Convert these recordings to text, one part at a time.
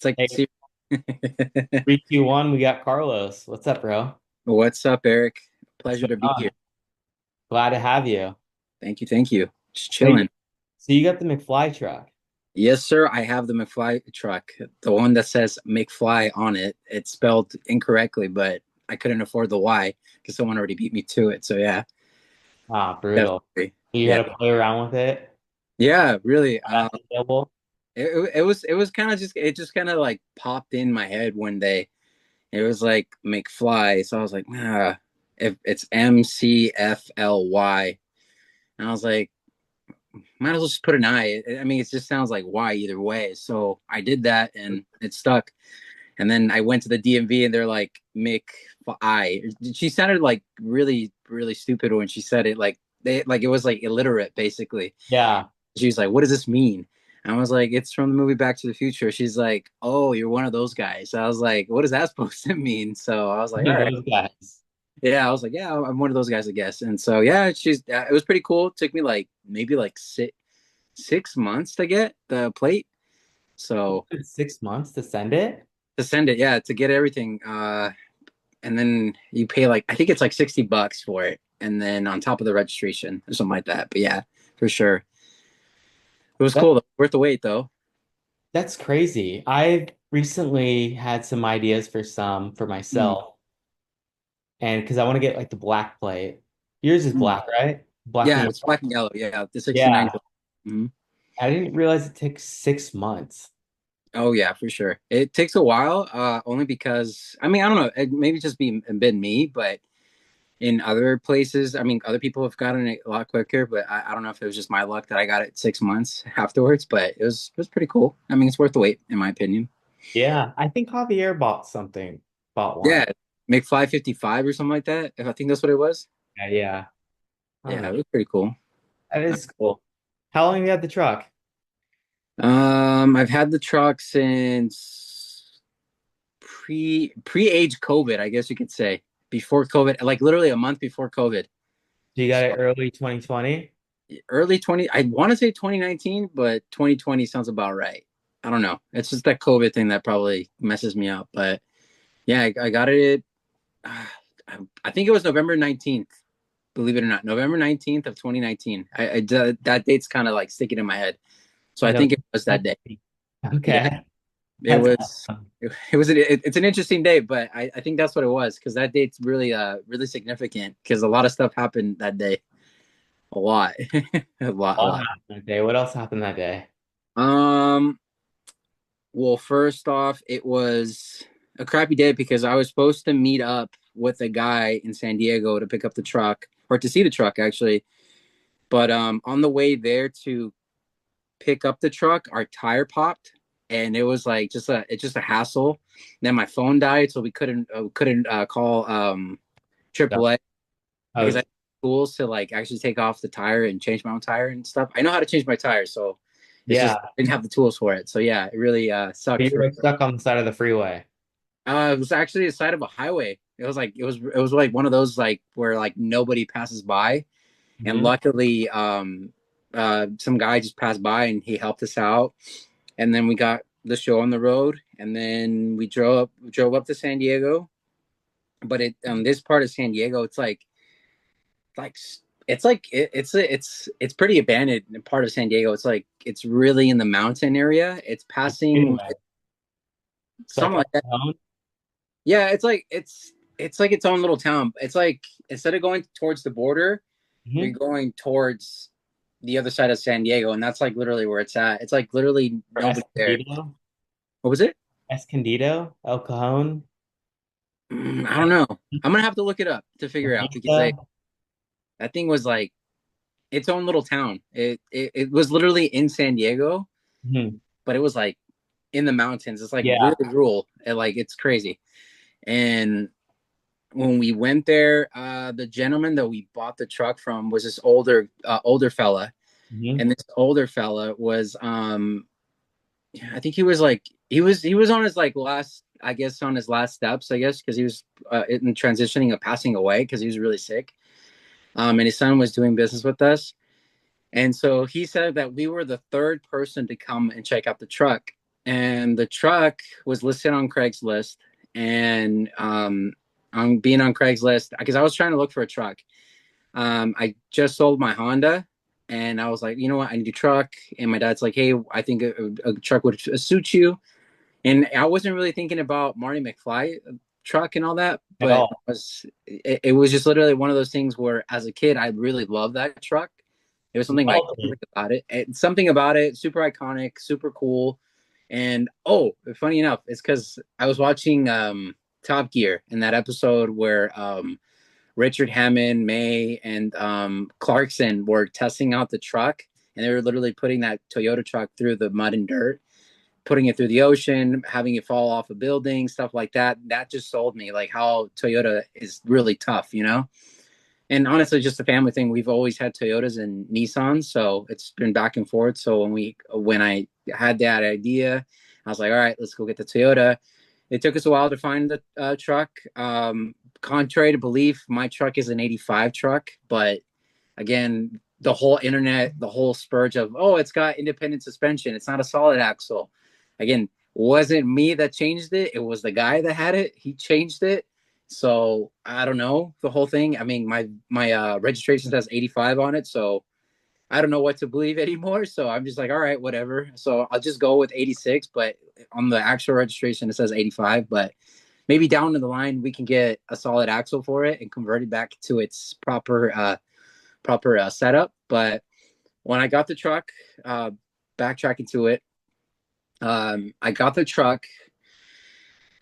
like Hey, see. 3, 2, 1, we got Carlos. What's up, bro? What's up, Eric? What's Pleasure going to be here. on? Glad to have you. Thank you, thank you. Just So chilling. you, so you got the McFly truck. Yes, sir. I have the McFly truck, the one that says McFly on it. It's spelled incorrectly, but I couldn't afford the Y because someone already beat me to it. So yeah, Ah, brutal. definitely. You Yeah, got to play around with it. yeah, really. That's available. It was kind of just it just kind of like popped in my head one day. It was like McFly, so I was like, if it's MCFLY, and I was like, might as well just put an I. I mean, it just sounds like Y either way. So I did that and it stuck. And then I went to the DMV and they're like, Mick I. She sounded like really, really stupid when she said it. Like it was like illiterate basically. Yeah. She was like, what does this mean? And I was like, it's from the movie Back to the Future. She's like, oh, you're one of those guys. I was like, what is that supposed to mean? So I was like, all right. Those guys. Yeah, I was like, yeah, I'm one of those guys, I guess. And so yeah, it was pretty cool. It took me like maybe like 6 months to get the plate. So 6 months to send it? to send it, yeah, to get everything. And then you pay like I think it's like $60 for it, and then on top of the registration or something like that. But yeah, for sure, it was That, cool. Worth the wait though. that's crazy. I've recently had some ideas for Mm, myself, and because I want to get like the black plate. Yours is mm. black, right? Black and Yeah, it's yellow. black and yellow. Yeah, the 69. Yeah. Mm-hmm. I didn't realize it takes 6 months. Oh yeah, for sure. It takes a while, only because I mean I don't know, it maybe just been me, but in other places, I mean, other people have gotten it a lot quicker, but I don't know if it was just my luck that I got it 6 months afterwards. But it was pretty cool. I mean, it's worth the wait, in my opinion. Yeah, I think Javier bought one. Yeah, McFly 55 or something like that. If I think that's what it was. Yeah, yeah. Yeah, Oh, it was pretty cool. that is cool. How long you had the truck? I've had the truck since pre-age COVID, I guess you could say. Before COVID, like literally a month before COVID. You got it So early 2020? early 20, I want to say 2019, but 2020 sounds about right. I don't know. It's just that COVID thing that probably messes me up. But yeah, I got it. Uh, I think it was November 19th, believe it or not. November 19th of 2019. That date's kind of like sticking in my head. So I No. think it was that day. Yeah, Okay. it That's was. awesome. It's an interesting date, but I think that's what it was because that date's really really significant because a lot of stuff happened that day. A lot, a What lot. happened that day? What else happened that day? Um, Well, first off, it was a crappy day because I was supposed to meet up with a guy in San Diego to pick up the truck or to see the truck actually. But on the way there to pick up the truck, our tire popped and it was like just a hassle. Then my phone died, so we couldn't call So, AAA I because I was, had tools to like actually take off the tire and change my own tire and stuff. I know how to change my tire, so it's just yeah. I didn't have the tools for it. So yeah, it really sucked You for. were stuck on the side of the freeway. It was actually the side of a highway. It was like one of those like where like nobody passes by, and Hmm. luckily, some guy just passed by and he helped us out, and then we got the show on the road, and then we drove up to San Diego. But it this part of San Diego, like it's pretty abandoned in part of San Diego. It's like it's really in the mountain area. It's passing Anyway, it's like something a like that. town. Yeah, it's like its own little town. It's like instead of going towards the border, you're Hmm. going towards the other side of San Diego, and that's like literally where it's at. It's like literally Or nobody there. Escondido. What was it? Escondido, El Cajon, I don't know. I'm gonna have to look it up to La figure out because Vista. that thing was like its own little town. It was literally in San Diego, Mhm. but it was like in the mountains. It's like Yeah. really rural. Like it's crazy. And when we went there, the gentleman that we bought the truck from was this older fella, Hmm. and this older fella was I think he was like he was on his like last I guess on his last steps I guess because he was in transitioning of passing away because he was really sick. And his son was doing business with us, and so he said that we were the third person to come and check out the truck. and the truck was listed on Craigslist. And on being on Craigslist, because I was trying to look for a truck. I just sold my Honda, and I was like, you know what, I need a truck. And my dad's like, hey, I think a truck would suit you. And I wasn't really thinking about Marty McFly truck and all that, At but all. it was just literally one of those things where, as a kid, I really loved that truck. It was something Wealthy. iconic about it. Something about it, super iconic, super cool. And oh, funny enough, it's because I was watching Top Gear in that episode where Richard Hammond, May, and Clarkson were testing out the truck, and they were literally putting that Toyota truck through the mud and dirt, putting it through the ocean, having it fall off a building, stuff like that. That just sold me like how Toyota is really tough, you know? And honestly, just a family thing. We've always had Toyotas and Nissans, so it's been back and forth. So when I had that idea, I was like, all right, let's go get the Toyota. It took us a while to find the truck. Contrary to belief, my truck is an '85 truck, but again, the whole internet, the whole spurge of, oh, it's got independent suspension, it's not a solid axle. Again, wasn't me that changed it. It was the guy that had it. He changed it. So I don't know the whole thing. I mean, my registration says '85 on it, so I don't know what to believe anymore. So I'm just like, all right, whatever. So I'll just go with '86, but on the actual registration it says '85. But maybe down the line we can get a solid axle for it and convert it back to its proper setup. But when I got the truck, uh, backtracking to it, I got the truck,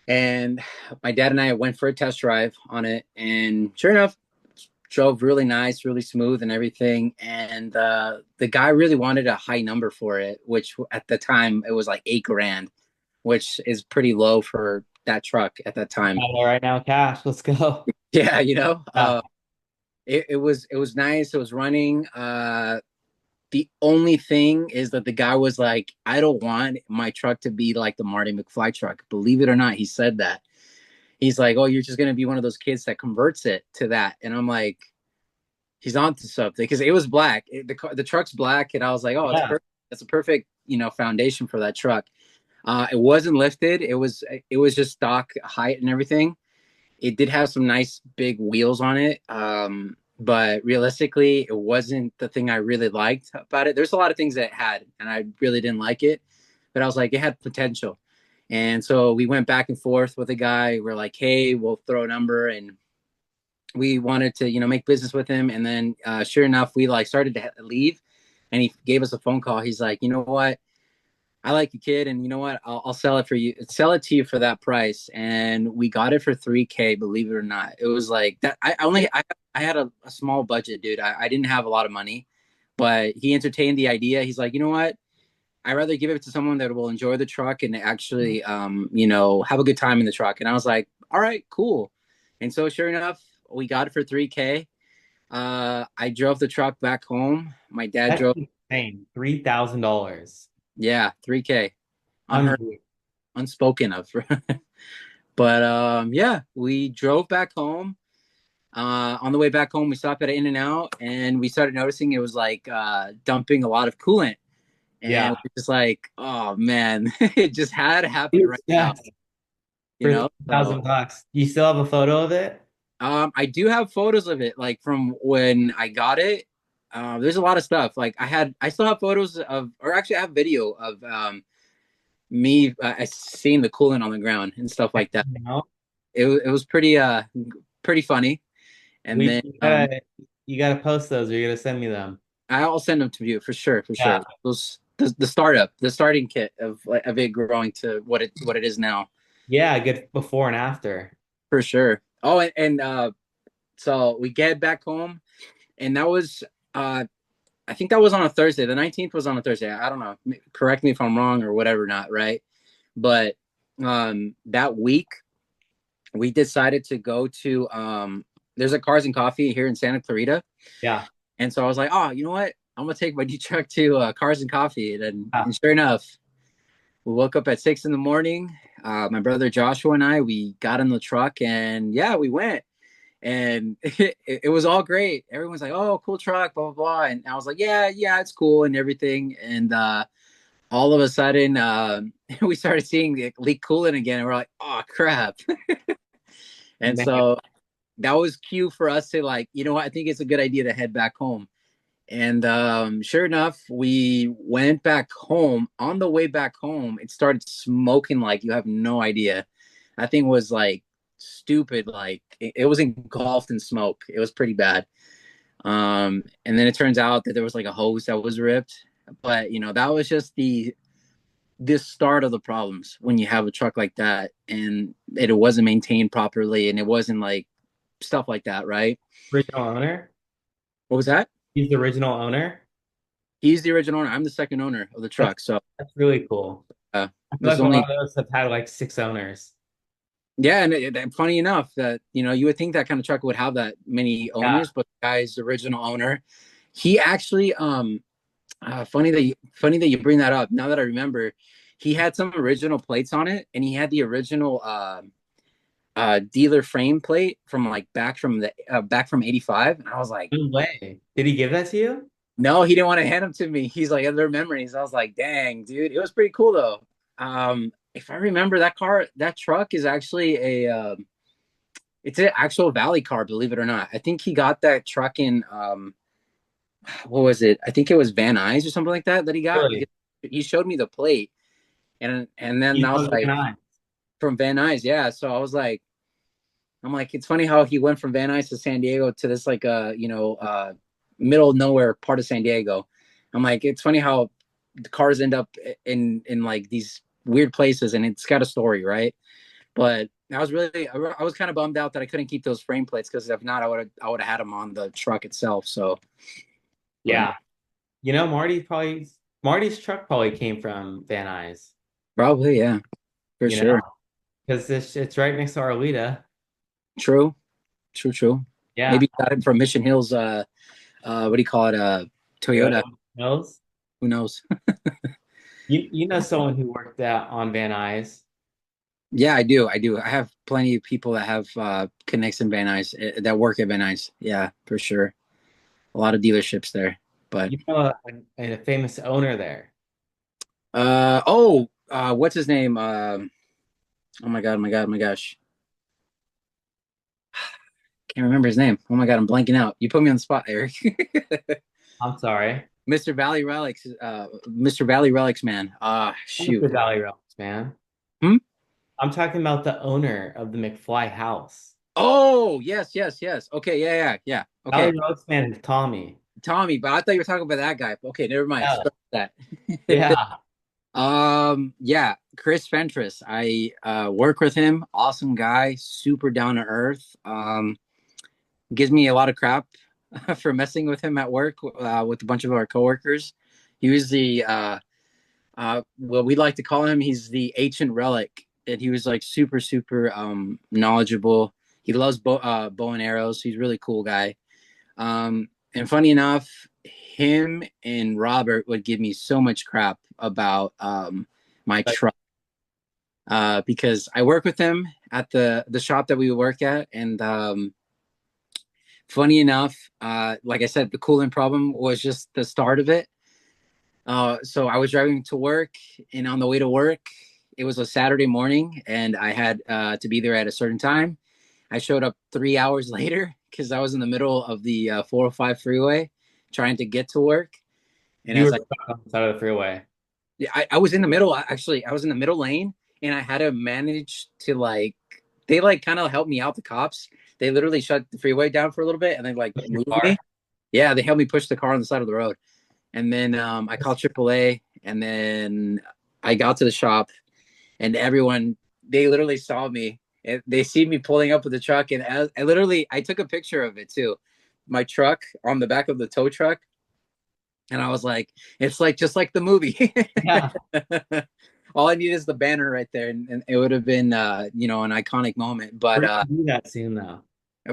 and my dad and I went for a test drive on it, and sure enough, drove really nice, really smooth, and everything. And the guy really wanted a high number for it, which at the time it was like 8 grand, which is pretty low for that truck at that time. Right now, cash. Let's go. Yeah, Yeah. it was nice. It was running. The only thing is that the guy was like, I don't want my truck to be like the Marty McFly truck. Believe it or not, he said that. He's like, oh, you're just gonna be one of those kids that converts it to that. And I'm like, he's on to something because it was black. The truck's black, and I was like, oh, it's Yeah. perfect. That's a perfect foundation for that truck. It wasn't lifted. It was just stock height and everything. It did have some nice big wheels on it. But realistically, it wasn't the thing I really liked about it. There's a lot of things that it had, and I really didn't like it. But I was like, it had potential. And so we went back and forth with a guy. We're like, hey, we'll throw a number. And we wanted to, make business with him. And then sure enough, we like started to leave. And he gave us a phone call. He's like, you know what? I like you, kid, and you know what? I'll sell it for you. Sell it to you for that price, and we got it for 3K. Believe it or not, it was like that. I had a small budget, dude. I didn't have a lot of money, but he entertained the idea. He's like, you know what? I'd rather give it to someone that will enjoy the truck and actually, have a good time in the truck. And I was like, all right, cool. And so, sure enough, we got it for 3K. I drove the truck back home. My dad That's drove, insane. $3,000. yeah, 3K. Unheard, Unbelievable. unspoken of. But yeah, we drove back home. On the way back home, we stopped at an In and Out, and we started noticing it was like dumping a lot of coolant, and Yeah. we're just like, oh man, it just had to happen right now, Yes. For So 3,000 bucks. You still have a photo of it? I do have photos of it, like from when I got it. There's a lot of stuff. Like I still have photos of, or actually, I have video of me seeing the coolant on the ground and stuff like that. No. It was pretty funny. And We then you gotta post those or you're gonna send me them. I'll send them to you for sure, for Yeah. sure. Those the starting kit of it growing to what it is now, Yeah, good before and after. for sure. Oh, and so we get back home, and that was I think that was on a Thursday. The 19th was on a Thursday. I don't know. Correct me if I'm wrong or whatever, not right. But that week we decided to go to there's a Cars and Coffee here in Santa Clarita. Yeah. And so I was like, oh, you know what? I'm gonna take my D truck to Cars and Coffee, Yeah. and sure enough, we woke up at 6 in the morning. My brother Joshua and we got in the truck, and yeah, we went, and it was all great. Everyone's like, oh, cool truck, blah blah blah, and I was like, yeah, yeah, it's cool and everything. And all of a sudden, we started seeing the leak coolant again, and we're like, oh crap. And Man, so that was cue for us to like, you know what, I think it's a good idea to head back home. And sure enough, we went back home. On the way back home, it started smoking like you have no idea. That thing was like stupid, like it was engulfed in smoke. It was pretty bad. And then it turns out that there was like a hose that was ripped. But you know, that was just the this start of the problems when you have a truck like that and it wasn't maintained properly and it wasn't like stuff like that, right? original owner? What was that? He's the original owner? He's the original owner. I'm the second owner of the That's truck. So that's really cool. I feel there's like a lot only of those have had like six owners. yeah, and funny enough that you know you would think that kind of truck would have that many Yeah. owners, but the guy's original owner, he actually funny that you bring that up. Now that I remember, he had some original plates on it, and he had the original dealer frame plate from like back from '85, and I was like, No way. Did he give that to you? no, he didn't want to hand them to me. He's like other memories. I was like, dang, dude, it was pretty cool though. If I remember that truck is actually it's an actual Valley car, believe it or not. I think he got that truck in what was it? I think it was Van Nuys or something like that he got because Really? he showed me the plate and then He's I was from like Van. from Van Nuys, yeah. So I was like, I'm like, it's funny how he went from Van Nuys to San Diego to this like middle of nowhere part of San Diego. I'm like, it's funny how the cars end up in like these weird places and it's got a story, right? But I was kind of bummed out that I couldn't keep those frame plates because if not, I would have had them on the truck itself. So, but Yeah. Marty's truck probably came from Van Nuys, probably yeah, for you know, sure. because it's right next to Arleta. True, true, true. Yeah. Maybe you got it from Mission Hills. What do you call it? Toyota Toyota. Mills. Who knows? You know someone who worked out on Van Nuys. Yeah, I do. I do. I have plenty of people that have connects in Van Nuys that work at Van Nuys. Yeah, for sure. A lot of dealerships there. But You know a famous owner there. what's his name? Oh my god, oh my god, oh my gosh. Can't remember his name. Oh my god, I'm blanking out. You put me on the spot, Eric. I'm sorry. Mr. Valley Relics man. I'm the Shoot. Valley Realms, man. Hmm? I'm talking about the owner of the McFly house. Oh, yes, yes, yes. Okay, yeah, yeah, yeah. Valley Okay. Realms man is Tommy. Tommy, but I thought you were talking about that guy. Okay, never mind. Yeah. Scratch that. Yeah. Yeah, Chris Fentress. I work with him. Awesome guy, super down to earth. Gives me a lot of crap for messing with him at work with a bunch of our coworkers. He was the well, we like to call him. He's the ancient relic, and he was like super, super knowledgeable. He loves bow and arrows. He's a really cool guy. And funny enough, him and Robert would give me so much crap about my But truck because I work with him at the shop that we work at, and funny enough, like I said, the coolant problem was just the start of it. So I was driving to work, and on the way to work, it was a Saturday morning, and I had to be there at a certain time. I showed up 3 hours later because I was in the middle of the 405 freeway trying to get to work. And you as were I, stuck on the side of the freeway. yeah, I was in the middle, actually, I was in the middle lane and I had to manage to like, they like kind of helped me out, the cops. They literally shut the freeway down for a little bit and they like With your moved me. car. Yeah, they helped me push the car on the side of the road. And then I called AAA and then I got to the shop and everyone, they literally saw me. They see me pulling up with the truck, and I took a picture of it too, my truck on the back of the tow truck, and I was like, it's like just like the movie. Yeah. All I need is the banner right there, and it would have been an iconic moment. We're But gonna do that soon though.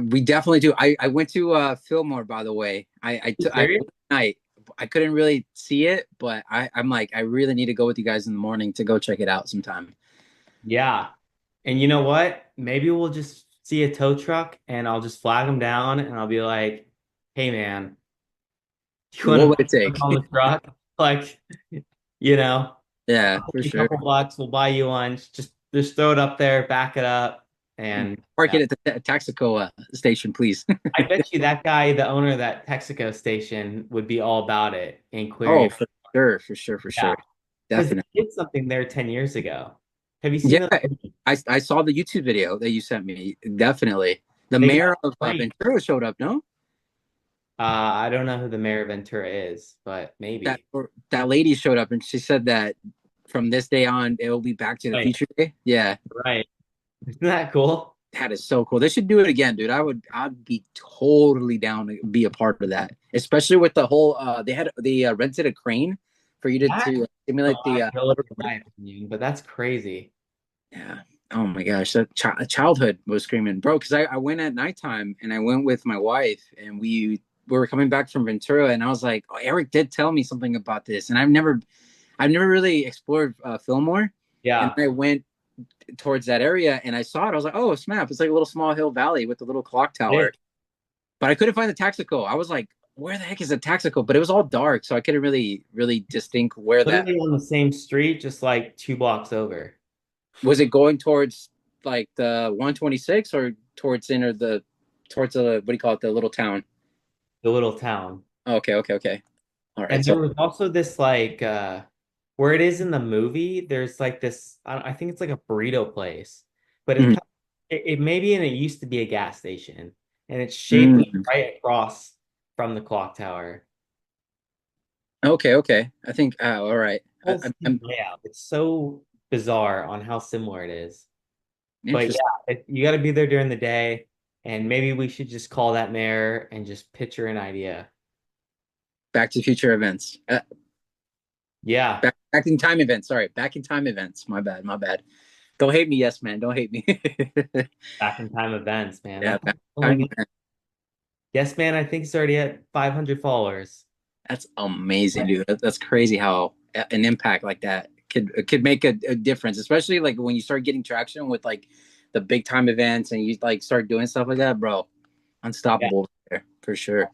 we definitely do. I went to Fillmore, by the way. You serious? Night. I couldn't really see it, but I'm like, I really need to go with you guys in the morning to go check it out sometime. Yeah. And you know what? Maybe we'll just see a tow truck and I'll just flag them down and I'll be like, hey man, you want What to would it put take? on the truck? Like, you know. Yeah, for A sure. couple bucks, we'll buy you lunch. Just throw it up there, back it up, and Park yeah. it at the Taxaco station, please. I bet you that guy, the owner of that Texaco station, would be all about it. Oh, Inquiring. for sure, for sure, for Yeah. sure. Because Definitely. they did something there 10 years ago. Have you Yeah, seen those? I saw the YouTube video that you sent me. Definitely. The They got mayor of great. Ventura showed up, no? I don't know who the mayor of Ventura is, but That maybe. or that lady showed up and she said that from this day on it will be Back to the Right, Future Day. Yeah, right. Isn't that cool? that is so cool. They should do it again, dude. I'd be totally down to be a part of that. Especially with the whole they rented a crane for you That's to a simulate the liability, in hoverboard. my opinion, but that's crazy. Yeah. Oh my gosh, that childhood was screaming, bro. Because I went at nighttime and I went with my wife and we were coming back from Ventura and I was like, oh, Eric did tell me something about this and I've never really explored Fillmore, and Yeah. I went towards that area and I saw it. I was like, oh snap! It's like a little small hill valley with a little clock It tower, but I couldn't find the Taxico. I was like, where the heck is the Taxico? But it was all dark, so I couldn't really distinct where that literally on the same street, just like 2 blocks over. was. It going towards like the 126 or towards the what do you call it, the little town? The little town. Okay, okay, okay. All right. And So there was also this like where it is in the movie, there's like this I think it's like a burrito place, but mm, it maybe and it used to be a gas station and it's shaped like mm, right across from the clock tower. okay, okay. I think all right. Whole same I'm layout. It's so bizarre on how similar it is. But interested. yeah, you got to be there during the day and maybe we should just call that mayor and just picture an idea. Back to Future events. Yeah, Back in time events. Sorry, back in time events. My bad. My bad. Don't hate me, yes, man. Don't hate me. back in time events, man. Yeah, That's back in time only events. Yes, man, I think it's already at 500 followers. That's amazing, dude. That's crazy how an impact like that could make a difference, especially like when you start getting traction with like the big time events and you like start doing stuff like that, bro. Yeah, Unstoppable there for sure.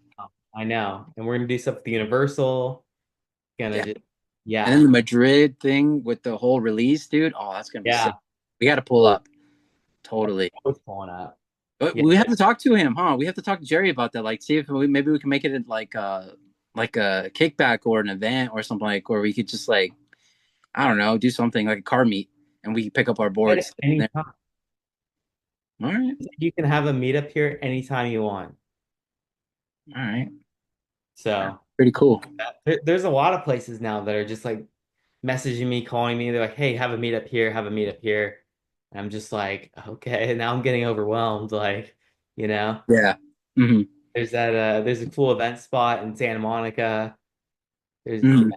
I know. And we're gonna do stuff with the Universal. Gonna Yeah. just, And then yeah, the Madrid thing with the whole release, dude. Oh, that's gonna be sick. yeah. We got to pull up. Totally. What's going up? But Yeah, we have to talk to him, huh? We have to talk to Jerry about that. Like, see if maybe we can make it like a kickback or an event or something like where we could just like I don't know, do something like a car meet and we pick up our at boards. any There. time. All right, You can have a meetup here anytime you want. all right, So pretty cool. there's a lot of places now that are just like messaging me, calling me. They're like, "Hey, have a meetup here, have a meetup here." And I'm just like, "Okay." Now I'm getting overwhelmed. Like, you know, Yeah. Hmm. there's a cool event spot in Santa Monica. There's Hmm.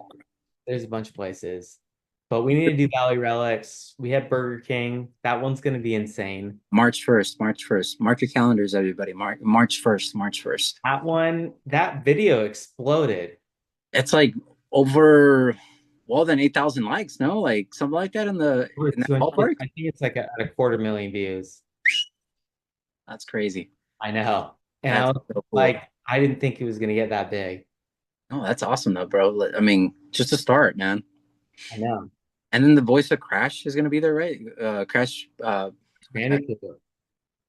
There's a bunch of places. But we need to do Valley Relics. We have Burger King. That one's going to be insane. March 1st, March 1st. Mark your calendars, everybody. March 1st, March 1st. That one, that video exploded. It's like over well than 8,000 likes, no? Like something like that Over in that 200, ballpark. I think it's like at a quarter million views. That's crazy. I know. And I That's was so cool. like, I didn't think it was going to get that big. Oh, that's awesome though, bro. I mean, just a start, man. I know. And then the voice of Crash is gonna be there, right? Crash. Bandicoot.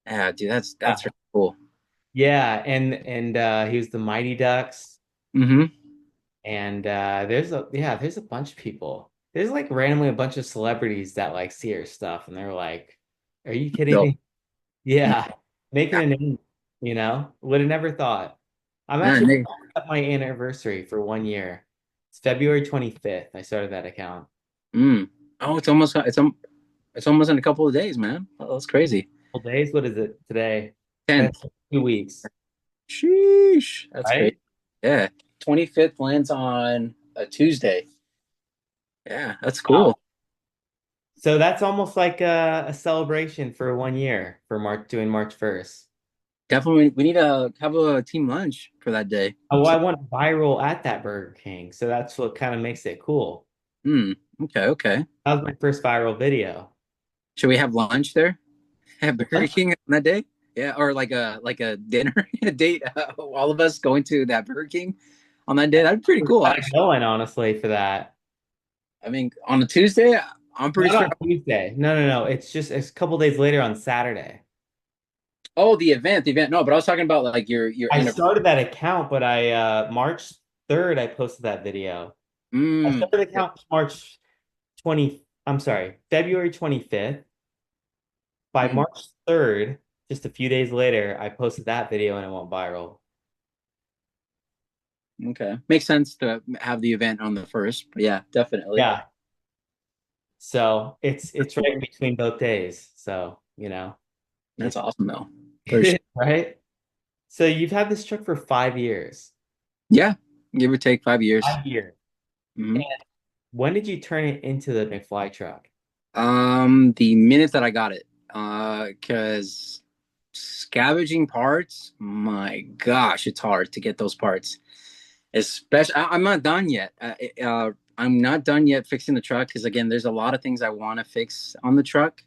Yeah, dude, Yeah. that's really cool. Yeah, and he was the Mighty Ducks. Mm-hmm. And there's a bunch of people. There's like randomly a bunch of celebrities that like see her stuff and they're like, "Are you kidding Dope. me?" Yeah, making a name, would have never thought. I'm Yeah, actually at my anniversary for 1 year. It's February 25th. I started that account. mm. Oh, it's almost in a couple of days, man. Oh, that's crazy. Couple days. What is it today? That's 10th. 2 weeks, Sheesh. That's crazy. right? Yeah. 25th lands on a Tuesday. Yeah, that's Wow. cool. So that's almost like a celebration for 1 year for March doing March 1st. Definitely we need to have a team lunch for that day. Oh, So, I went viral at that Burger King, so that's what kind of makes it cool. hmm. Okay, okay. That was my first viral video. Should we have lunch there at Burger What? King on that day? Yeah, or like a dinner a date. All of us going to that Burger King on that day. That'd be pretty We cool, gotta actually. go in honestly for that. I mean, on a Tuesday, I'm pretty Not sure. on Tuesday. No, no, no. It's a couple days later on Saturday. Oh, the event. No, but I was talking about like your I anniversary. started that account, but I March 3rd I posted that video. I Mm, started the okay. account March 20, I'm sorry, February 25th. By Mm, March 3rd, just a few days later, I posted that video and it went viral. okay. Makes sense to have the event on the first. But yeah, definitely. Yeah. So it's right in between both days. So, That's it's awesome though. For sure. right. So you've had this truck for 5 years. Yeah, give or take 5 years. 5 years. Hmm. And when did you turn it into the McFly truck? The minute that I got it, because scavenging parts, my gosh, it's hard to get those parts. Especially, I'm not done yet. I'm not done yet fixing the truck because again, there's a lot of things I want to fix on the truck.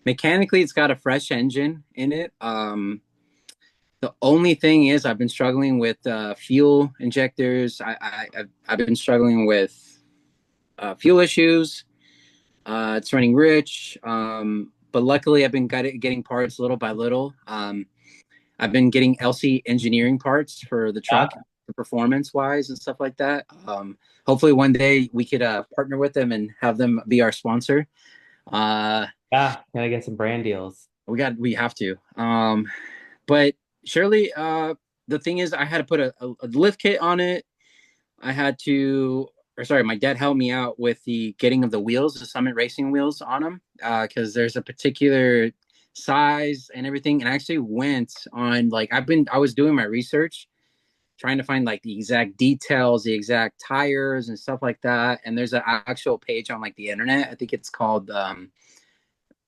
Mechanically, it's got a fresh engine in it. The only thing is, I've been struggling with fuel injectors. I've been struggling with fuel issues. It's running rich, but luckily I've been getting parts little by little. I've been getting LC engineering parts for the Yeah. truck, performance wise and stuff like that. Hopefully one day we could partner with them and have them be our sponsor. Uh, Yeah. Gotta get some brand deals. we have to. But surely, the thing is, I had to put a lift kit on it. I had to, or sorry, my dad helped me out with the getting of the wheels, the Summit Racing wheels on them, because there's a particular size and everything. And I actually went on like I was doing my research, trying to find like the exact details, the exact tires and stuff like that. And there's an actual page on like the internet. I think it's called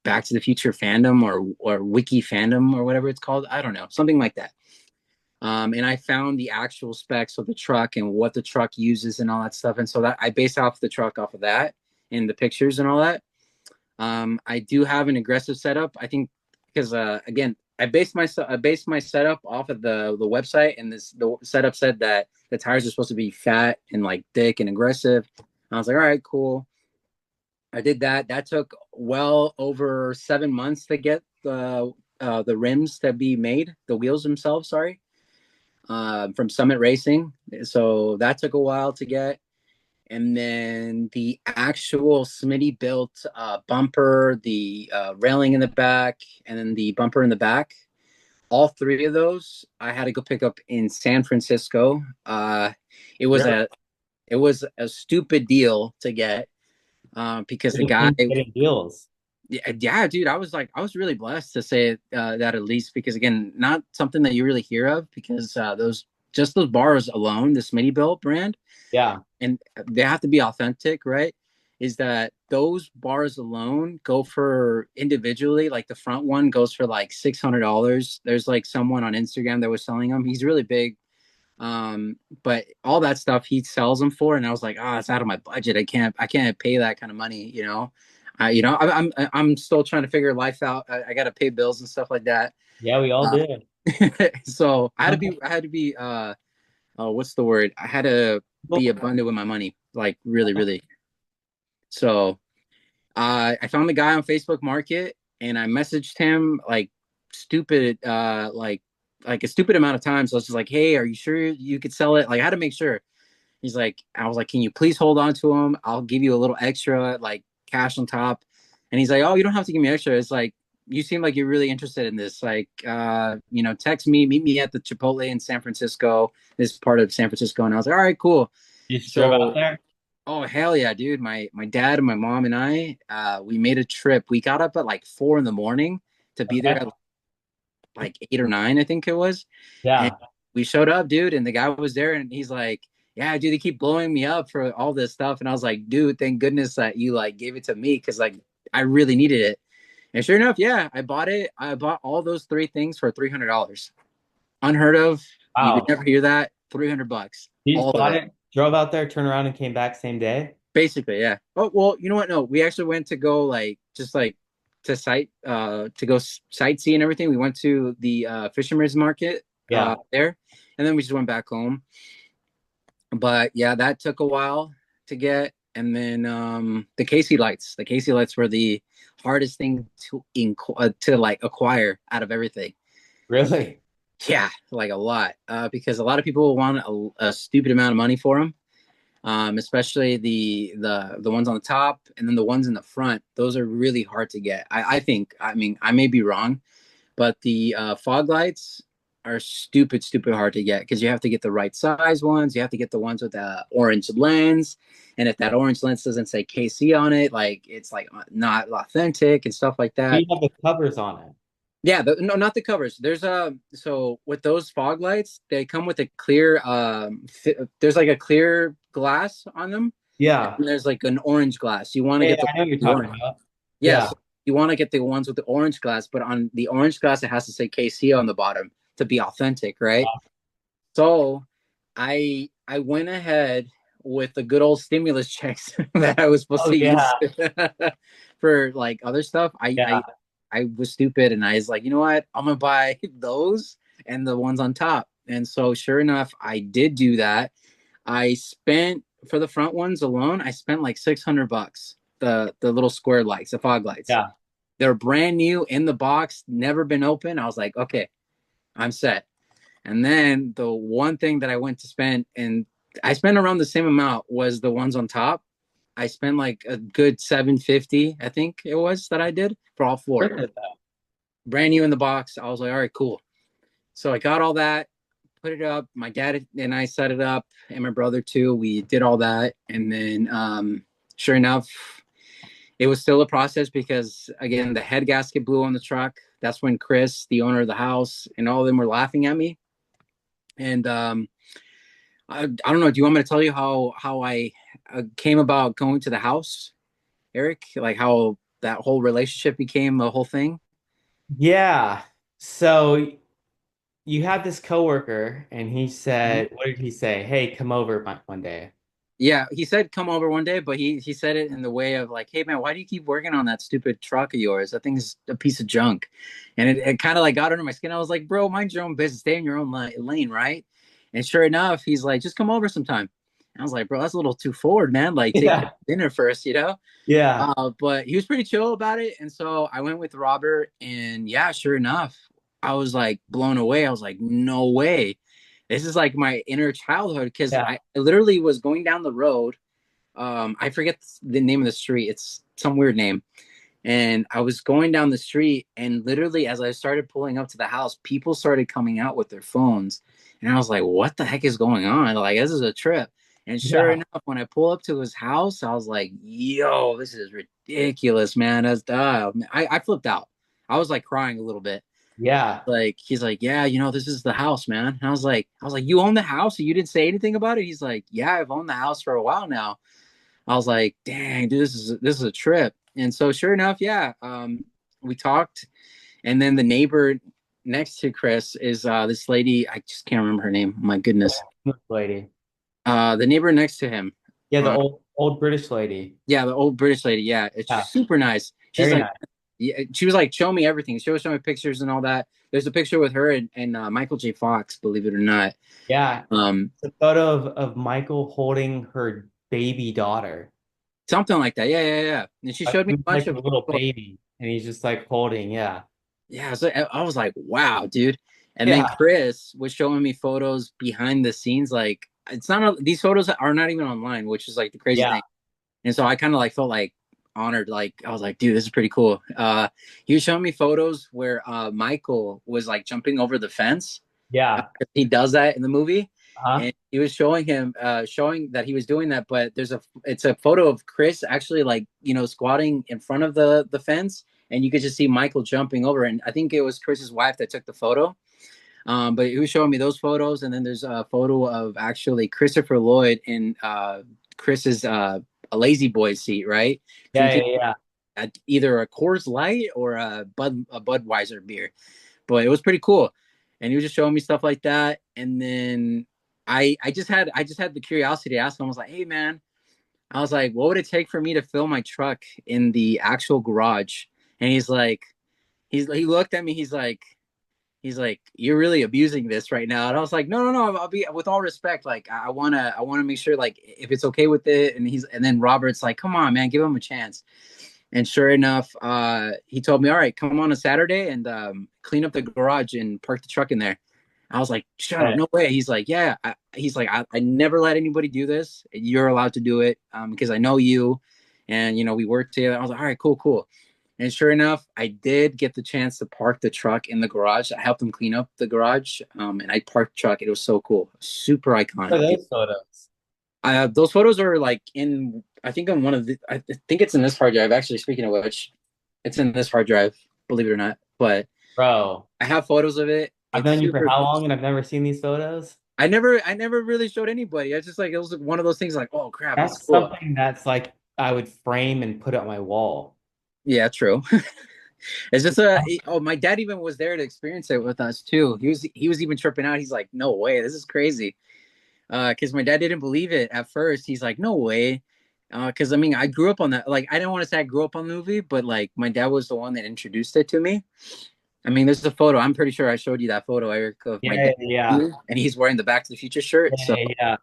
Back to the Future Fandom or Wiki Fandom or whatever it's called. I don't know, something like that. And I found the actual specs of the truck and what the truck uses and all that stuff. And so that I base off the truck off of that and the pictures and all that. I do have an aggressive setup. I think because again, I based my setup off of the website, and the setup said that the tires are supposed to be fat and like thick and aggressive. And I was like, all right, cool. I did that. That took well over 7 months to get the rims to be made, the wheels themselves. Sorry, from Summit Racing. So that took a while to get. And then the actual Smitty built bumper, the railing in the back, and then the bumper in the back. All three of those I had to go pick up in San Francisco. It was Really? a it was a stupid deal to get because It the just guy, means getting deals. yeah, dude, I was really blessed to say that at least because again, not something that you really hear of because those bars alone, the Smitty built brand, Yeah. and they have to be authentic, right? Is that those bars alone go for individually, like the front one goes for like $600. There's like someone on Instagram that was selling them. He's really big. But all that stuff he sells them for, and I was like, oh, it's out of my budget. I can't pay that kind of money, you know. I'm still trying to figure life out. I got to pay bills and stuff like that. Yeah, we all Uh, did. so I had to be oh, what's the word? I had to be Well, abundant with my money, like really, really. So I found the guy on Facebook Market and I messaged him like stupid, like a stupid amount of time. So I was just like, hey, are you sure you could sell it? Like, I had to make sure. He's like, I was like, can you please hold on to him? I'll give you a little extra, like cash on top. And he's like, oh, you don't have to give me extra. It's like, you seem like you're really interested in this. Like, text me, meet me at the Chipotle in San Francisco, this part of San Francisco. And I was like, all right, cool. you just drove out So, there? oh hell yeah, dude! My dad and my mom and I, we made a trip. We got up at like 4 in the morning to be there Okay. at like 8 or 9, I think it was. And Yeah. we showed up, dude, and the guy was there, and he's like, "Yeah, dude, they keep blowing me up for all this stuff." And I was like, "Dude, thank goodness that you like gave it to me because like I really needed it." And sure enough, yeah, I bought it. I bought all those three things for $300. Unheard of. You would Wow. never hear that. $300, You just all of bought it. it, drove out there, turned around and came back same day? Basically, yeah. Oh well, you know what? No, we actually went to go like just like to go sightsee and everything. We went to the fisherman's market Yeah. there, and then we just went back home. But yeah, that took a while to get. and then the Casey lights. The Casey lights were the hardest thing to like acquire out of everything. Really? Yeah, like a lot, because a lot of people want a stupid amount of money for them, especially the ones on the top, and then the ones in the front. Those are really hard to get. I think. I mean, I may be wrong, but the fog lights are stupid hard to get because you have to get the right size ones. You have to get the ones with the orange lens, and if that orange lens doesn't say KC on it, like it's like not authentic and stuff like Do you that. have the covers on it? Yeah, no, not the covers. There's a so with those fog lights, they come with a clear there's like a clear glass on them, Yeah. and there's like an orange glass. You want to Yeah, get yeah, I know what you're the talking orange. about. Yes, Yeah. you want to get the ones with the orange glass, but on the orange glass it has to say KC on the bottom to be authentic, right? So I went ahead with the good old stimulus checks that I was supposed Oh to yeah. use for like other stuff. Yeah. I was stupid and I was like, you know what? I'm gonna buy those and the ones on top. And so sure enough, I did do that. I spent for the front ones alone, I spent like $600. The little square lights, the fog lights. Yeah. They're brand new in the box, never been open. I was like, okay, I'm set. And then the one thing that I went to spend, and I spent around the same amount, was the ones on top. I spent like a good 750, I think it was that I did for all four. Worth it though. Brand new in the box. I was like, all right, cool. So I got all that, put it up. My dad and I set it up, and my brother too. We did all that, and then sure enough, it was still a process because again, the head gasket blew on the truck. That's when Chris, the owner of the house, and all of them were laughing at me. And I don't know. Do you want me to tell you how I came about going to the house, Eric? Like how that whole relationship became a whole thing? Yeah. So you had this coworker and he Mhm. said, what did he say? Hey, come over one day. Yeah, he said come over one day, but he said it in the way of like, "Hey man, why do you keep working on that stupid truck of yours? That thing's a piece of junk." And it kind of like got under my skin. I was like, "Bro, mind your own business, stay in your own lane, right?" And sure enough, he's like, "Just come over sometime." And I was like, "Bro, that's a little too forward, man. Like, take me to Yeah. dinner first, you know?" Yeah. But he was pretty chill about it, and so I went with Robert, and yeah, sure enough, I was like blown away. I was like, "No way." This is like my inner childhood because Yeah. I literally was going down the road. I forget the name of the street. It's some weird name. And I was going down the street, and literally, as I started pulling up to the house, people started coming out with their phones. And I was like, what the heck is going on? Like, this is a trip. And sure Yeah. enough, when I pull up to his house, I was like, yo, this is ridiculous, man. I flipped out. I was like crying a little bit. Yeah. Like he's like, yeah, this is the house, man. And I was like, you own the house and you didn't say anything about it? He's like, yeah, I've owned the house for a while now. I was like, dang, dude, this is a trip. And so sure enough, yeah, we talked, and then the neighbor next to Chris is this lady. I just can't remember her name. My goodness. Lady. The neighbor next to him. Yeah, the Uh, old British lady. yeah, the old British lady. Yeah, it's Yeah. super nice. She's Very like, nice. yeah, she was like, show me everything. She was showing me pictures and all that. There's a picture with her and Michael J. Fox, believe it or not. Yeah. Um, The photo of Michael holding her baby daughter. Something like that. Yeah, yeah, yeah. And she Like, showed me a bunch like a of little baby. And he's just like holding, yeah. yeah, so I was like, wow, dude. And then Yeah. Chris was showing me photos behind the scenes. Like, it's not, these photos are not even online, which is like the crazy Yeah. thing. And so I kind of like felt like honored. Like, I was like, dude, this is pretty cool. He was showing me photos where Michael was like jumping over the fence. Yeah. He does that in the movie. Uh-huh. And he was showing him, showing that he was doing that. But it's a photo of Chris actually like, squatting in front of the fence. And you could just see Michael jumping over. And I think it was Chris's wife that took the photo. But he was showing me those photos. And then there's a photo of actually Christopher Lloyd in Chris's a lazy boy seat, right? Yeah, Drinking yeah, yeah. either a Coors Light or a Budweiser beer. But it was pretty cool. And he was just showing me stuff like that. And then I just had the curiosity to ask him. I was like, hey man, I was like, what would it take for me to fill my truck in the actual garage? And he looked at me. he's like, you're really abusing this right now. And I was like, no, no, no. I'll be with all respect. Like, I wanna make sure like if it's okay with it. And then Robert's like, come on, man, give him a chance. And sure enough, he told me, all right, come on a Saturday and clean up the garage and park the truck in there. I was like, shut up, Right. no way. He's like, yeah. He's like, I never let anybody do this. You're allowed to do it because I know you, and we work together. I was like, all right, cool, cool. And sure enough, I did get the chance to park the truck in the garage. I helped him clean up the garage, and I parked the truck. It was so cool, super For iconic, dude. those photos. Those photos are like in, I think on one of the, I think it's in this hard drive. Actually, speaking of which, it's in this hard drive, believe it or not. But Bro, I have photos of it. I've It's known you for super. how long and I've never seen these photos? I never really showed anybody. I just like it was like one of those things like, oh crap, it's That's cool. something that's like I would frame and put on my wall. Yeah, true. It's just oh, my dad even was there to experience it with us too. He was even tripping out. He's like, no way, this is crazy. Because my dad didn't believe it at first. He's like, no way. Because I mean, I grew up on that. Like, I didn't want to say I grew up on the movie, but like my dad was the one that introduced it to me. I mean, there's a photo. I'm pretty sure I showed you that photo, Eric, of my Yeah, dad, yeah, and he's wearing the Back to the Future shirt. So yeah,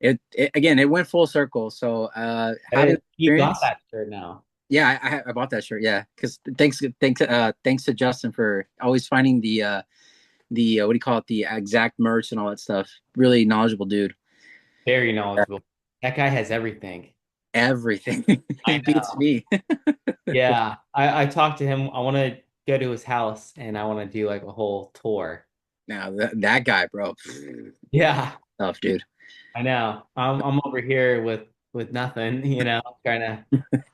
yeah. it again, it went full circle. So having the You got experience, that shirt now. yeah, I bought that shirt. Yeah, because thanks to Justin for always finding the what do you call it, the exact merch and all that stuff. Really knowledgeable dude. Very Yeah, knowledgeable. That guy has everything. everything. I He beats know. me. Yeah, I talked to him. I want to go to his house and I want to do like a whole tour. Now that guy, bro, Yeah, tough dude. I know. I'm over here with nothing, trying to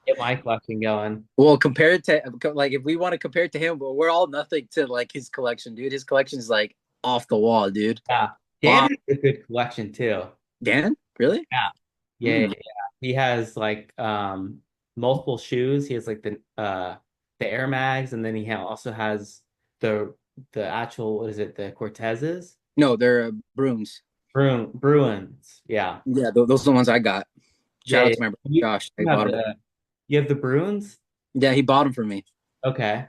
get my collection going. Well, compared to like if we want to compare it to him, but we're all nothing to like his collection, dude. His collection is like off the wall, dude. Yeah, Dan Bomb. has a good collection too. Dan, really? Yeah, yeah, yeah. Mm. Yeah. He has like multiple shoes. He has like the Air Mags, and then also has the the actual what is it? The Cortezes, No, they're Bruins. Bruins. Yeah, Yeah, those are the ones I got. yeah, Shout out yeah. to my brother You, Josh. I you have bought them. the Bruins. Yeah, he bought them for me. Okay,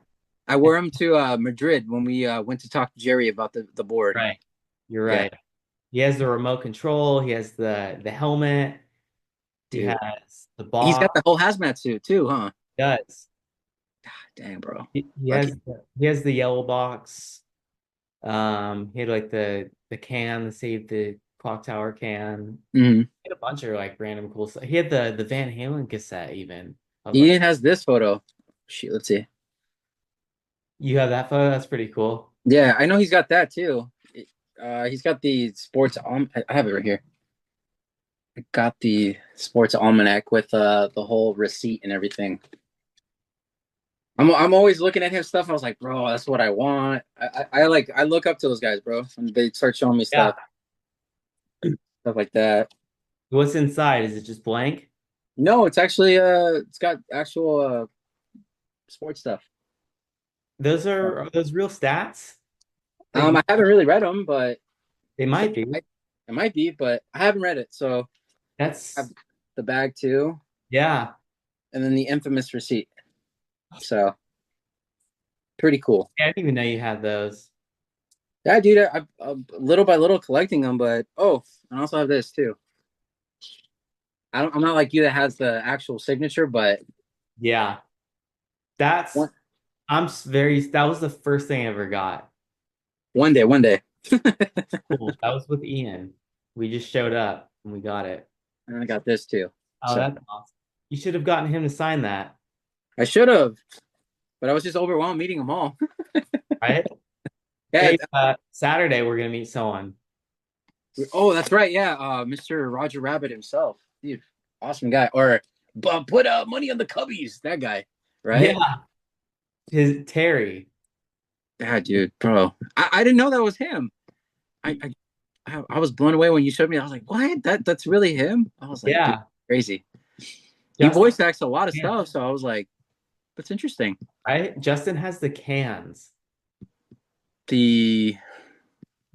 I wore them to Madrid when we went to talk to Jerry about the board. right. You're Yeah, right. He has the remote control. He has the helmet. He dude. has the He's got box. the whole hazmat suit too, huh? He does. Dang, bro. He Lucky. has the yellow box. He had like the can, the save the clock tower can. Mm-hmm. He had a bunch of like random cool stuff. He had the Van Halen cassette even. I was like, Ian has this photo. Shoot, let's see. you have that photo? That's pretty cool. Yeah, I know he's got that too. He's got the sports. I have it right here. I got the sports almanac with the whole receipt and everything. I'm always looking at his stuff. I was like, bro, that's what I want. I look up to those guys, bro. When they start showing me Yeah. stuff like that. What's inside? Is it just blank? No, it's actually it's got actual sports stuff. Are those real stats that I haven't really read them, but they so might be. it might be, but I haven't read it. So I have That's the bag too, yeah. and then the infamous receipt. So pretty cool. I didn't even know you had those. Yeah, dude, I'm little by little collecting them, but oh, I also have this too. I'm not like you that has the actual signature, but Yeah. That's one that was the first thing I ever got. one day, Cool. That was with Ian. We just showed up and we got it. and I got this too. Oh, So that's awesome. You should have gotten him to sign that, I should have, but I was just overwhelmed meeting them all. right? Yeah. Hey, Saturday we're gonna meet someone. Oh, that's right. Yeah. Mr. Roger Rabbit himself, dude, awesome guy. Or but put money on the Cubbies. That guy, right? Yeah, his Terry. Yeah, dude, bro. I didn't know that was him. I, I was blown away when you showed me. I was like, what? That's really him? I was like, dude, Yeah, crazy. He Justin. voice acts a lot of Yeah, stuff, so I was like, that's interesting. right? Justin has the cans. The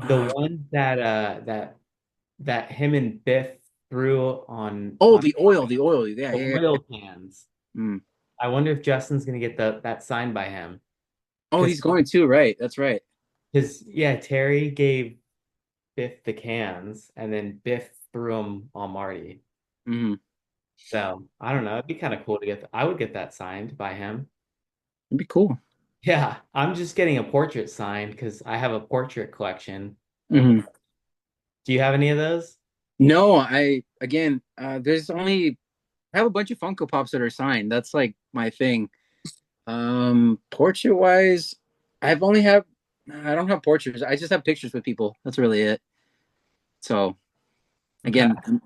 The uh, one that him and Biff threw oh, on the oil. Yeah, the yeah, oil cans. yeah. Mm. I wonder if Justin's gonna get that signed by him Oh, because he's going too, right? That's right. Because yeah, Terry gave Biff the cans, and then Biff threw them on Marty. Mm-hmm. So I don't know. It'd be kind of cool to get. I would get that signed by him. It'd be cool. Yeah, I'm just getting a portrait signed because I have a portrait collection of. Hmm. Do you have any of those? No, I again, there's only I have a bunch of Funko Pops that are signed. That's like my thing. Portrait wise, I've only have I don't have portraits. I just have pictures with people. That's really it. So Okay. again,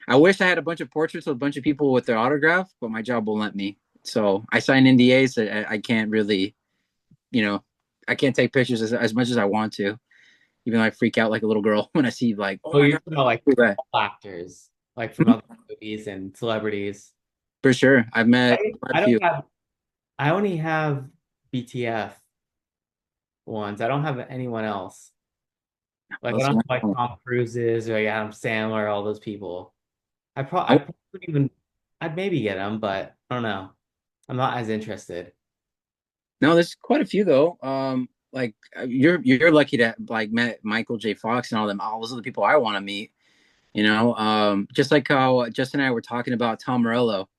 I wish I had a bunch of portraits with a bunch of people with their autograph, but my job won't let me. So I sign NDAs that I can't really, you know, I can't take pictures as much as I want to. Even though I freak out like a little girl when I see like, oh Oh, my you're god, talking about like cool guy. actors, like from other movies and celebrities. For sure. I've met quite a I few. don't have. I only have BTF ones. I don't have anyone else. Like I That's don't have like wonderful. Tom Cruise's or like Adam Sandler, all those people. I I, probably wouldn't even. I'd maybe get them, but I don't know. I'm not as interested. no, there's quite a few though. Like you're lucky to like met Michael J. Fox and all them. All those are the people I want to meet. Just like how Justin and I were talking about Tom Morello.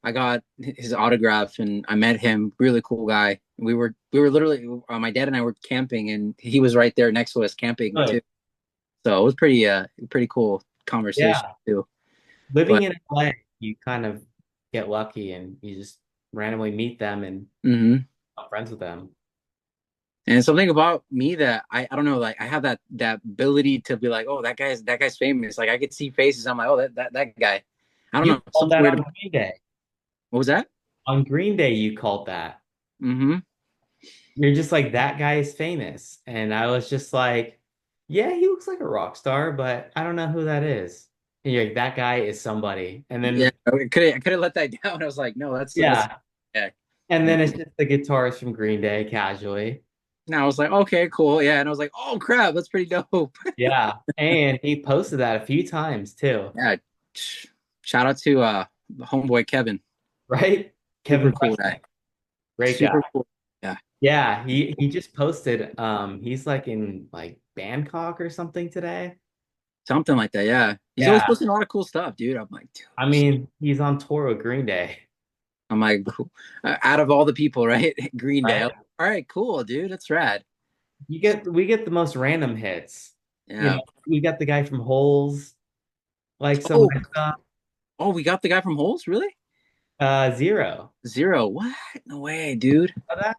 I got his autograph and I met him. Really cool guy. We were literally my dad and I were camping and he was right there next to us camping too. Good. So it was pretty cool conversation Yeah. too. Living But in LA, you kind of get lucky and you just randomly meet them and mhm. are friends with them. And something about me that I don't know, like I have that ability to be like, oh, that guy's famous. Like I could see faces. I'm like, oh, that guy. I don't You know, called something that weird on about. Green Day. What was that? On Green Day, you called that. Mm-hmm. You're just like, that guy is famous. And I was just like, yeah, he looks like a rock star, but I don't know who that is. And you're like, that guy is somebody. And Yeah, then, I could have let that down. I was like, no, that's yeah. yeah. And And then it's just the guitarist from Green Day casually. now I was like, okay, cool, yeah. And I was like, oh crap, that's pretty dope. Yeah. And he posted that a few times too, Yeah. Shout out to homeboy Kevin. right? Kevin Super cool Preston, guy. great guy. Super cool. Yeah. Yeah, he just posted he's like in like Bangkok or something today. Something like that. Yeah. He's always Yeah. posting a lot of cool stuff, dude. I'm like, dude. I mean, he's on tour with Green Day, I'm like, cool. Out of all the people, right? Green Day. right? All right, cool, dude. That's rad. We get the most random hits. You Yeah. know, we got the guy from Holes, like some Oh, of my stuff. oh, we got the guy from Holes, really? Zero. Zero. What? No way, dude. Know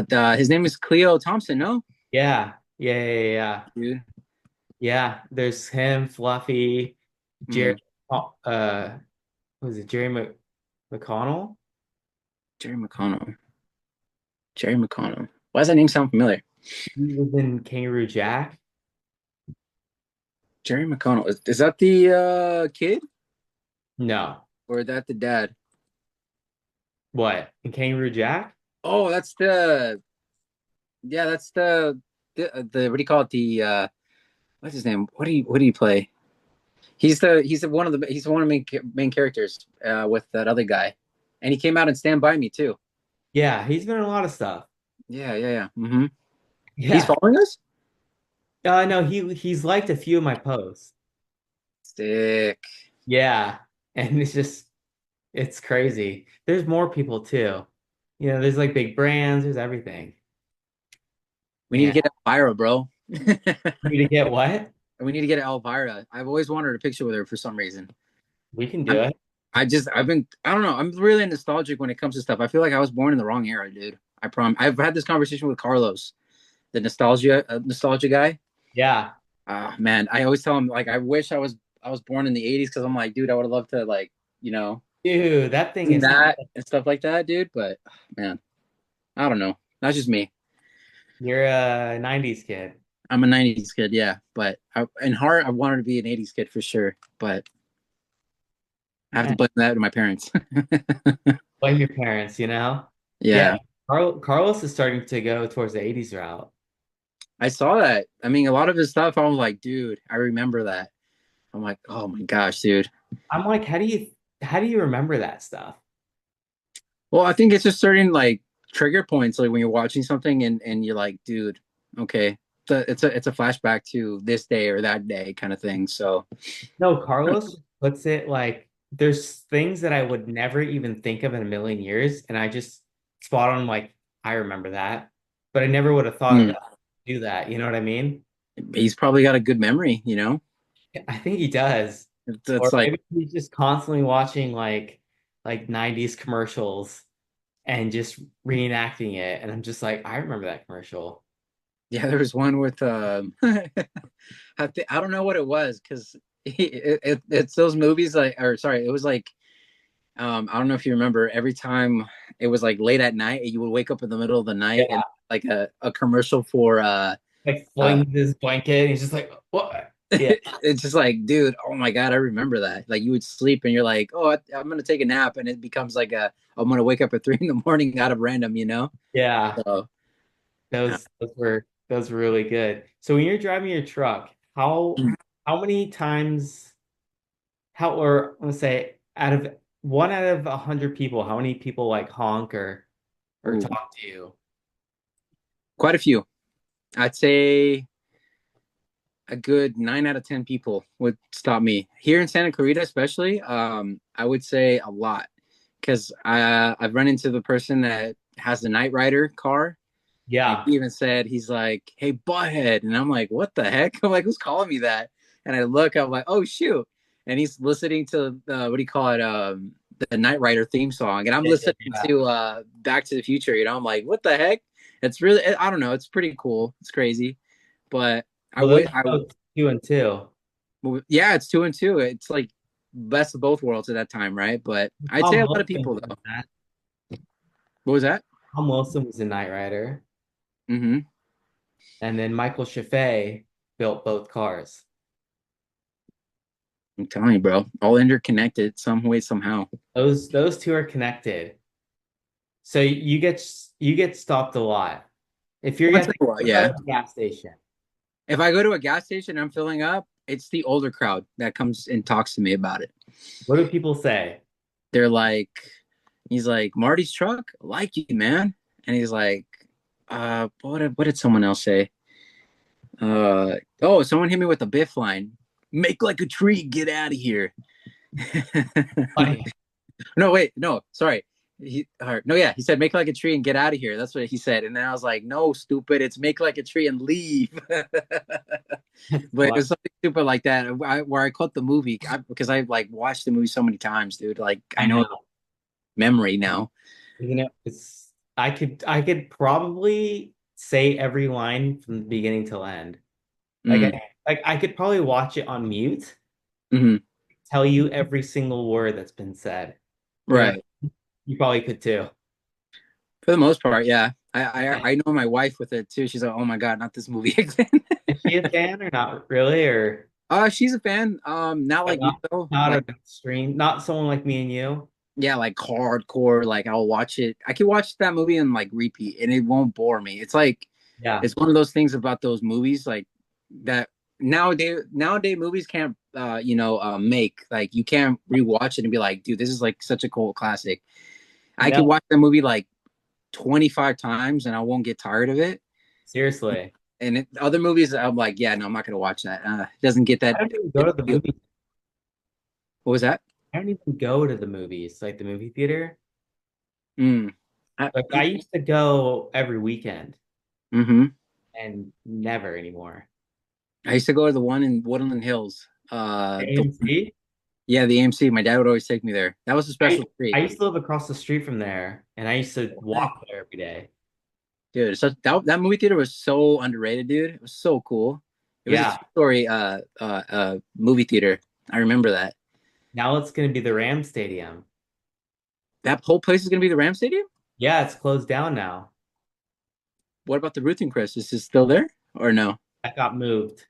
that? His name is Cleo Thompson, no? Yeah. Yeah. Dude. Yeah, there's him, Fluffy, Jerry Mm, was it Jerry McConnell? Jerry McConnell. Jerry McConnell. Why does that name sound familiar? He was in Kangaroo Jack. Jerry McConnell. Is that the kid No. or is that the dad? What? In Kangaroo Jack? Oh, that's the what do you call it? The what's his name? What do you play? He's one of the main characters with that other guy, and he came out and Stand By Me too. Yeah, he's been in a lot of stuff. Yeah. Mm-hmm. He's Yeah. following us. No, he's liked a few of my posts. Sick. Yeah. And it's crazy. There's more people too. You know, there's like big brands, there's everything. We need to And get Elvira, bro. for me to get what? We need to get Elvira. I've always wanted a picture with her for some reason. We can do I'm, it. I don't know. I'm really nostalgic when it comes to stuff. I feel like I was born in the wrong era, dude. I promise. I've had this conversation with Carlos, the nostalgia guy. Yeah. Ah, man, I always tell him like I wish I was born in the '80s because I'm like, dude, I would have loved to like Dude, that thing seen is that and stuff like that, dude. But man, I don't know. That's just me. you're a 90s kid. I'm a '90s kid, yeah, but in heart, I wanted to be an '80s kid for sure. But I have to Eh, blame that to my parents. blame your parents, you know? Yeah. Yeah, Carlos is starting to go towards the 80s route. I saw that. I mean, a lot of his stuff, I was like, dude, I remember that. I'm like, oh my gosh, dude. I'm like, how do you remember that stuff? Well, I think it's just certain like trigger points, like when you're watching something and you're like, dude, okay, it's a flashback to this day or that day kind of thing. So No, Carlos puts it like there's things that I would never even think of in a million years, and I just spot on like I remember that, but I never would have thought of mm, it to do that. You know what I mean? he's probably got a good memory, you know. I think he does. It's Or like, maybe he's just constantly watching like 90s commercials and just reenacting it. And I'm just like, I remember that commercial. yeah, there was one with I don't know what it was because it's those movies like, or sorry, it was like I don't know if you remember, every time it was like late at night, you would wake up in the middle of the night Yeah. and like a commercial for Like uh flings his blanket and he's just like, what? Yeah. it's just like, dude, oh my god, I remember that. Like you would sleep and you're like, oh, I'm gonna take a nap, and it becomes like I'm gonna wake up at 3 in the morning out of random, you know. Yeah. So Those were really good. So when you're driving your truck, how many times how or I'm gonna say out of 100 people, how many people like honk or ooh, talk to you? quite a few. I'd say a good 9 out of 10 people would stop me here in Santa Clarita, especially. I would say a lot because I've run into the person that has the Night Rider car, and Yeah. he even said he's like, "Hey, butthead," and I'm like, "What the heck?" I'm like, "Who's calling me that?" And I look, I'm like, "Oh shoot!" And he's listening to what do you call it? The Night Rider theme song, and I'm Yeah, yeah, listening yeah. to Back to the Future. You know, I'm like, "What the heck?" It's really, I don't know. It's pretty cool. It's crazy, but I Well, would, those I go 2 and 2. yeah, it's 2 and 2. It's like best of both worlds at that time, right? But I'd say Tom a lot of Wilson people was though. in that. What was that? Tom Wilson was a Knight Rider, Mm-hmm. and then Michael Chaffee built both cars. I'm telling you, bro, all interconnected some way somehow. Those two are connected. So you get stopped a lot. If you're Well, I'll tell getting you what, if at yeah. a gas station, If I go to a gas station and I'm filling up, it's the older crowd that comes and talks to me about it. what do people say? They're like, he's like, Marty's truck, I like you, man. And he's like, what did someone else say? Oh, someone hit me with a Biff line. Make like a tree, get out of here. Funny. No, wait, no, sorry. No, yeah, he said make like a tree and get out of here. That's what he said. And then I was like, no, stupid, it's make like a tree and leave. But it What? was something stupid like that. Where I caught the movie because I like watched the movie so many times, dude. Like I I know know. memory now. It's I could probably say every line from the beginning till end. Like Mm, I could probably watch it on mute, hmm. tell you every single word that's been said. You know, Right. you probably could too. For the most part, yeah. I, I Yeah. I know my wife with it too. She's like, oh my god, not this movie again. Is she a fan or not really? Or She's a fan. Not like like me though. not Like a stream, not someone like me and you? yeah, like hardcore. Like I'll watch it. I can watch that movie and like repeat, and it won't bore me. It's like Yeah. it's one of those things about those movies, like that nowadays movies can't make like you can't rewatch it and be like, dude, this is like such a cool classic. I could No, watch that movie like 25 times and I won't get tired of it. seriously. Other movies, I'm like, yeah, no, I'm not gonna watch that. It doesn't get I that. don't even go to the movies. What was that? I don't even go to the movies, like the movie theater. Mm. Like I used to go every weekend Mm-hmm. and never anymore. I used to go to the one in Woodland Hills. AMC? Yeah, the AMC. My dad would always take me there. That was a I, special I treat. used to live across the street from there, and I used to walk there every day. Dude, so that movie theater was so underrated, dude. It was so cool. It was a Yeah. two-story movie theater. I remember that. Now it's going to be the Ram Stadium. That whole place is gonna be the Ram Stadium? Yeah, it's closed down now. What about the Ruth and Chris? Is it still there or no? That got moved.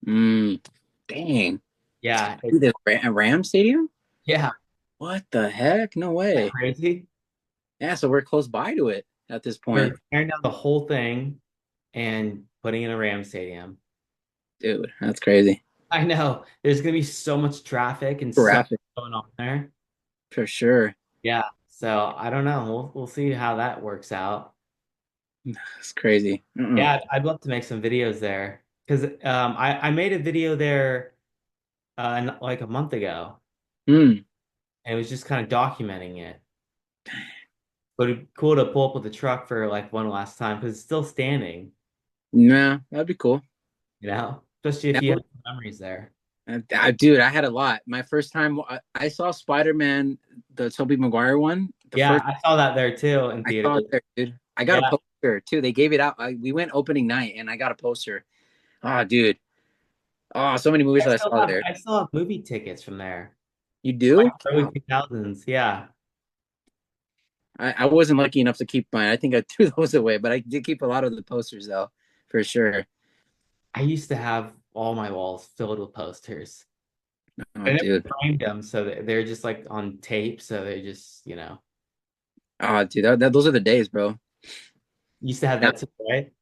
Mm, dang. It's Yeah, gonna be the Ram Stadium? yeah. What the heck? No Isn't that way. crazy? Yeah, so we're close by to it at this point. They're tearing down the whole thing and putting in a Ram Stadium. Dude, that's crazy. I know. There's going to be so much traffic and so much Traffic going on there. for sure. Yeah. So I don't know. We'll see how that works out. It's crazy. Yeah, I'd love to make some videos there because I made a video there like a month ago, Mm. and it was just kind of documenting it. But it'd be cool to pull up with the truck for like one last time because it's still standing, Nah, that'd be cool. you know, especially if That you have would, memories there. dude, I had a lot. My first time, I saw Spider-Man, the Tobey Maguire one. The Yeah, first I saw that there too in I saw it theaters. there, dude. I got a Yeah, poster too. They gave it out. We went opening night, and I got a poster. Oh, dude. Oh, so many movies that I saw there. I still have movie tickets from there. You Like do? early 2000s. Yeah. I wasn't lucky enough to keep mine. I think I threw those away, but I did keep a lot of the posters though, for sure. I used to have all my walls filled with posters. Oh, I never dude. framed them, so they're just like on tape, so they just, Oh, dude. Those are the days, bro. used to have Now, that too, right?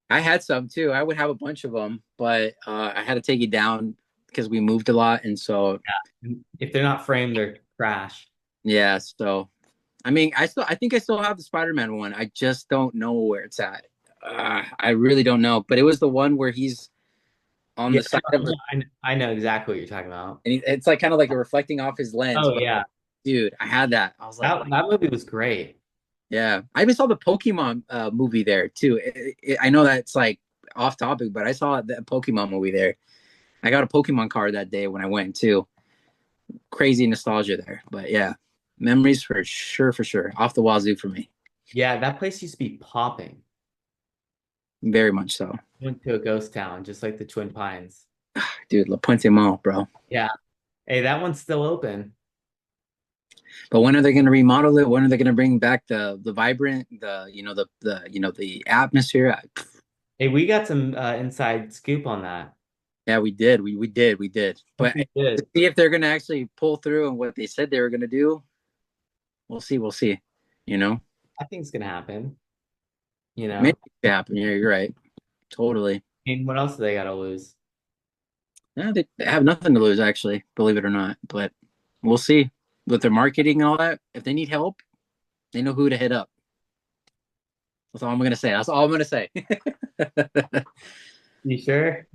I had some too. I would have a bunch of them, but I had to take it down because we moved a lot, and so If they're not framed, they're trash. yeah. So I mean, I think I still have the Spider-Man one. I just don't know where it's at. I really don't know. But it was the one where he's on Yeah, the side of, I know exactly what you're talking about. and it's like kind of like a reflecting off his lens. Oh But yeah, dude, I had that. I was like, that movie was great. yeah. I even saw the Pokemon movie there too. I know that's like off topic, but I saw the Pokemon movie there. I got a Pokemon card that day when I went too. Crazy nostalgia there, but yeah, memories for sure, for sure. Off the wazoo for me, Yeah, that place used to be popping. very much so, Went to a ghost town, just like the Twin Pines. dude. La Puente Mall, bro. Yeah. Hey, that one's still open. But when are they going to remodel it? When are they going to bring back the vibrant, the atmosphere? Hey, we got some inside scoop on that. Yeah, we did. We did. But We to did. see if they're going to actually pull through and what they said they were going to do, we'll see. We'll see. You know, I think it's gonna happen. You maybe know, it could happen. Yeah, you're right. Totally. I mean, what else do they gotta lose? Yeah, they have nothing to lose, actually, believe it or not. But we'll see with their marketing and all that. If they need help, they know who to hit up. That's all I'm gonna say. That's all I'm gonna say. You sure?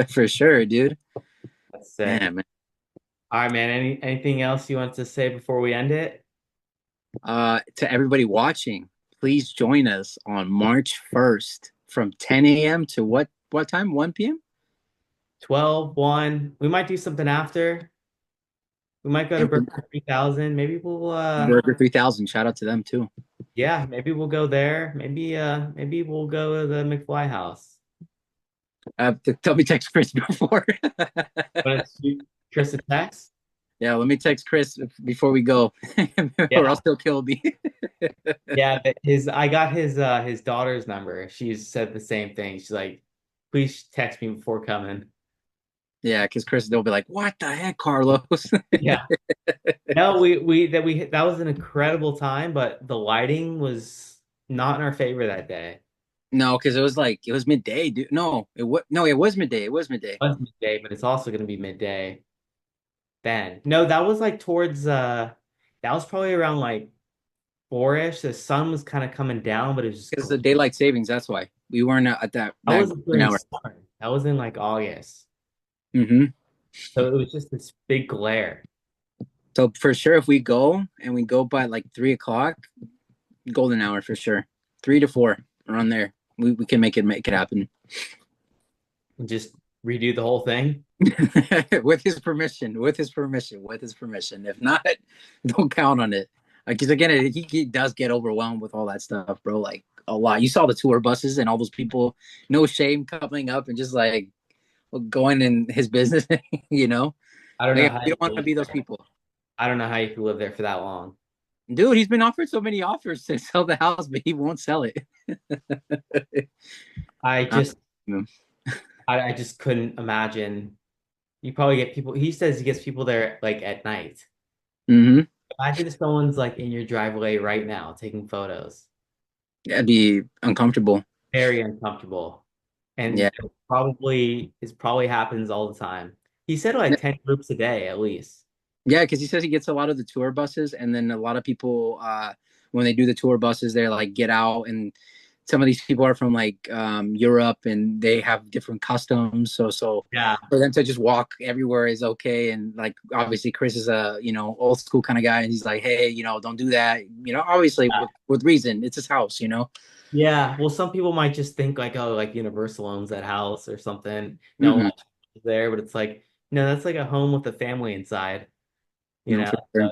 For sure, dude. That's sick. Man, man. All right, man. Anything else you want to say before we end it? To everybody watching, please join us on March 1st from 10 a.m. to what time? 1 p.m. 12, 1. We might do something after. We might go to And Burger 3000. Maybe we'll Burger 3000. Shout out to them too. yeah, maybe we'll go there. Maybe we'll go to the McFly house. Tell me text Chris before. But it's Chris a text? Yeah, let me text Chris before we go, or else Yeah. he'll kill me. Yeah, I got his daughter's number. She said the same thing. She's like, please text me before coming. Yeah, because Chris, they'll be like, "What the heck, Carlos?" Yeah. No, that was an incredible time, but the lighting was not in our favor that day. No, because it was midday, dude. No, it was midday. It was midday. It was midday, but it's also going to be midday then. No, that was like towards that was probably around like 4-ish. The sun was kind of coming down, but it was just Because the daylight savings. That's why we weren't at that that was golden during hour. summer. That was in like August. Hmm. So it was just this big glare. So for sure, if we go and we go by like 3 o'clock, golden hour for sure. 3 to 4 around there. We can make it happen. And just redo the whole thing. With his permission. With his permission. With his permission. If not, don't count on it. Because again, he does get overwhelmed with all that stuff, bro. Like a lot. You saw the tour buses and all those people, no shame, coming up and just like going in his business. You know, I don't know like how we you don't want could to live be those there. people. I don't know how you could live there for that long. Dude, he's been offered so many offers to sell the house, but he won't sell it. I just Mm-hmm. I just couldn't imagine. You probably get people. He says he gets people there like at night. Imagine if someone's like in your driveway right now taking photos. That'd be uncomfortable. Very uncomfortable. Yeah. And probably happens all the time. He said like 10 groups a day at least. Yeah, because he says he gets a lot of the tour buses, and then a lot of people, when they do the tour buses, they're like get out, and some of these people are from like Europe, and they have different customs. So Yeah. for them to just walk everywhere is okay. And like obviously, Chris is a old school kind of guy, and he's like, hey, don't do that. Obviously with reason, it's his house. Yeah. Well, some people might just think like, oh, like Universal owns that house or something. No Mm-mm. one there, but it's like, no, that's like a home with a family inside, you No, know? for sure.